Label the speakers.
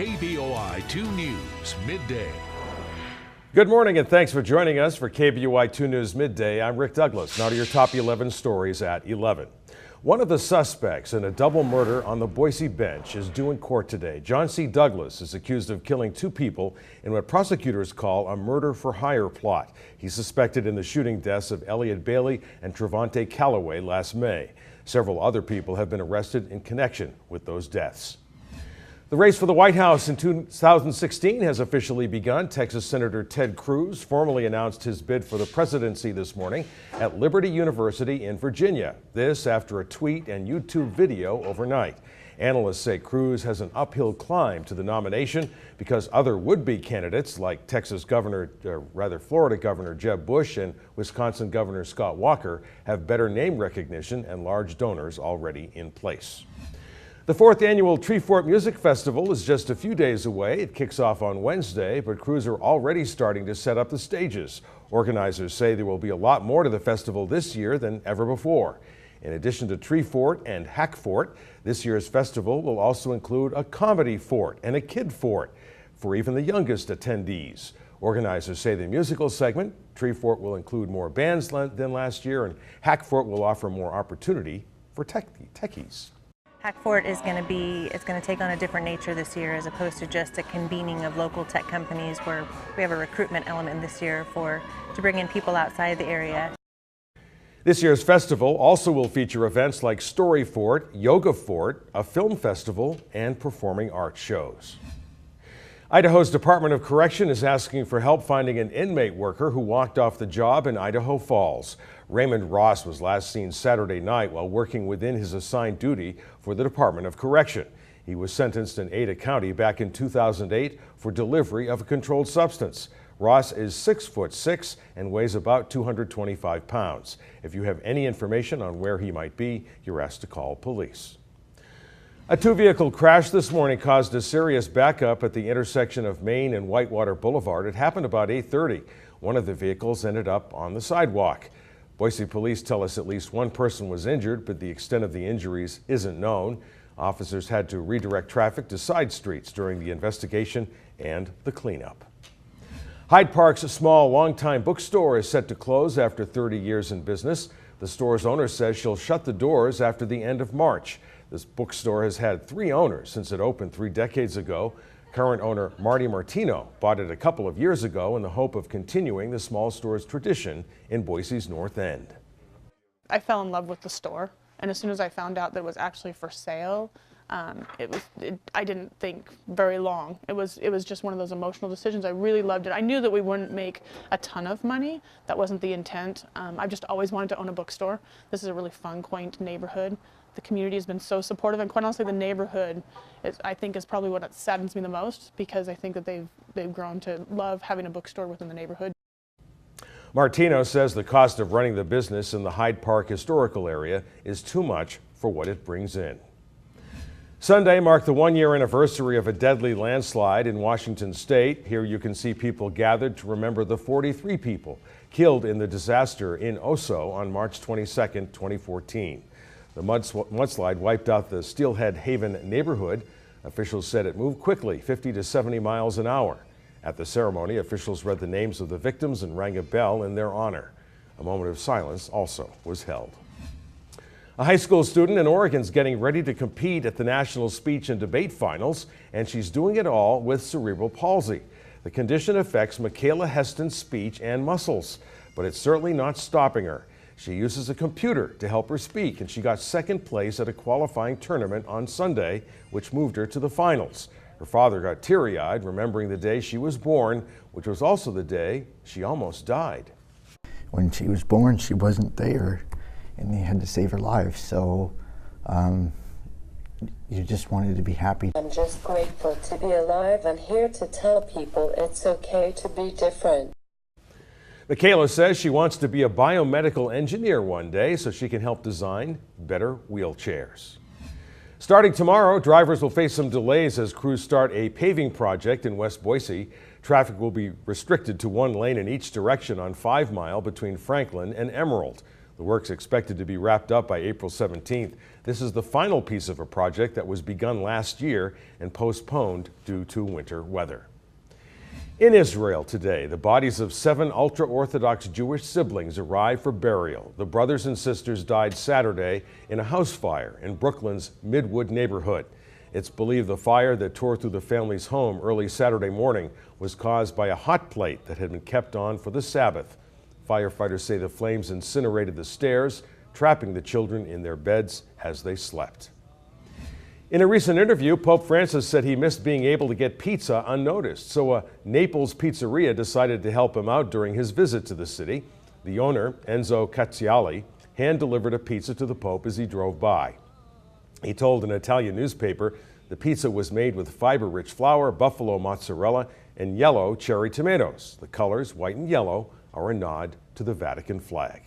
Speaker 1: KBOI 2 News Midday.
Speaker 2: Good morning and thanks for joining us for KBOI 2 News Midday. I'm Rick Douglas. Now to your top 11 stories at 11. One of the suspects in a double murder on the Boise bench is due in court today. John C. Douglas is accused of killing two people in what prosecutors call a murder-for-hire plot. He's suspected in the shooting deaths of Elliot Bailey and Trevante Calloway last May. Several other people have been arrested in connection with those deaths. The race for the White House in 2016 has officially begun. Texas Senator Ted Cruz formally announced his bid for the presidency this morning at Liberty University in Virginia. This after a tweet and YouTube video overnight. Analysts say Cruz has an uphill climb to the nomination because other would-be candidates like Florida Governor Jeb Bush and Wisconsin Governor Scott Walker have better name recognition and large donors already in place. The fourth annual Treefort Music Festival is just a few days away. It kicks off on Wednesday, but crews are already starting to set up the stages. Organizers say there will be a lot more to the festival this year than ever before. In addition to Treefort and Hack Fort, this year's festival will also include a comedy fort and a kid fort for even the youngest attendees. Organizers say the musical segment, Treefort, will include more bands than last year, and Hack Fort will offer more opportunity for techies.
Speaker 3: Hack Fort is going to take on a different nature this year as opposed to just a convening of local tech companies, where we have a recruitment element this year to bring in people outside the area.
Speaker 2: This year's festival also will feature events like Story Fort, Yoga Fort, a film festival, and performing arts shows. Idaho's Department of Correction is asking for help finding an inmate worker who walked off the job in Idaho Falls. Raymond Ross was last seen Saturday night while working within his assigned duty for the Department of Correction. He was sentenced in Ada County back in 2008 for delivery of a controlled substance. Ross is 6'6" and weighs about 225 pounds. If you have any information on where he might be, you're asked to call police. A two-vehicle crash this morning caused a serious backup at the intersection of Main and Whitewater Boulevard. It happened about 8:30. One of the vehicles ended up on the sidewalk. Boise police tell us at least one person was injured, but the extent of the injuries isn't known. Officers had to redirect traffic to side streets during the investigation and the cleanup. Hyde Park's small, longtime bookstore is set to close after 30 years in business. The store's owner says she'll shut the doors after the end of March. This bookstore has had 3 owners since it opened 3 decades ago. Current owner Marty Martino bought it a couple of years ago in the hope of continuing the small store's tradition in Boise's North End.
Speaker 4: I fell in love with the store, and as soon as I found out that it was actually for sale, I didn't think very long. It was just one of those emotional decisions. I really loved it. I knew that we wouldn't make a ton of money. That wasn't the intent. I've just always wanted to own a bookstore. This is a really fun, quaint neighborhood. The community has been so supportive, and quite honestly, the neighborhood I think is probably what saddens me the most, because I think that they've grown to love having a bookstore within the neighborhood.
Speaker 2: Martino says the cost of running the business in the Hyde Park historical area is too much for what it brings in. Sunday marked the 1-year anniversary of a deadly landslide in Washington state. Here you can see people gathered to remember the 43 people killed in the disaster in Oso on March 22, 2014. The mudslide wiped out the Steelhead Haven neighborhood. Officials said it moved quickly, 50 to 70 miles an hour. At the ceremony, officials read the names of the victims and rang a bell in their honor. A moment of silence also was held. A high school student in Oregon is getting ready to compete at the National Speech and Debate Finals, and she's doing it all with cerebral palsy. The condition affects Michaela Heston's speech and muscles, but it's certainly not stopping her. She uses a computer to help her speak, and she got second place at a qualifying tournament on Sunday, which moved her to the finals. Her father got teary-eyed, remembering the day she was born, which was also the day she almost died.
Speaker 5: When she was born, she wasn't there, and they had to save her life, so you just wanted to be happy.
Speaker 6: I'm just grateful to be alive. I'm here to tell people it's okay to be different.
Speaker 2: Michaela says she wants to be a biomedical engineer one day so she can help design better wheelchairs. Starting tomorrow, drivers will face some delays as crews start a paving project in West Boise. Traffic will be restricted to 1 lane in each direction on 5 Mile between Franklin and Emerald. The work's expected to be wrapped up by April 17th. This is the final piece of a project that was begun last year and postponed due to winter weather. In Israel today, the bodies of 7 ultra-Orthodox Jewish siblings arrived for burial. The brothers and sisters died Saturday in a house fire in Brooklyn's Midwood neighborhood. It's believed the fire that tore through the family's home early Saturday morning was caused by a hot plate that had been kept on for the Sabbath. Firefighters say the flames incinerated the stairs, trapping the children in their beds as they slept. In a recent interview, Pope Francis said he missed being able to get pizza unnoticed, so a Naples pizzeria decided to help him out during his visit to the city. The owner, Enzo Cacciali, hand-delivered a pizza to the Pope as he drove by. He told an Italian newspaper the pizza was made with fiber-rich flour, buffalo mozzarella, and yellow cherry tomatoes. The colors, white and yellow, are a nod to the Vatican flag.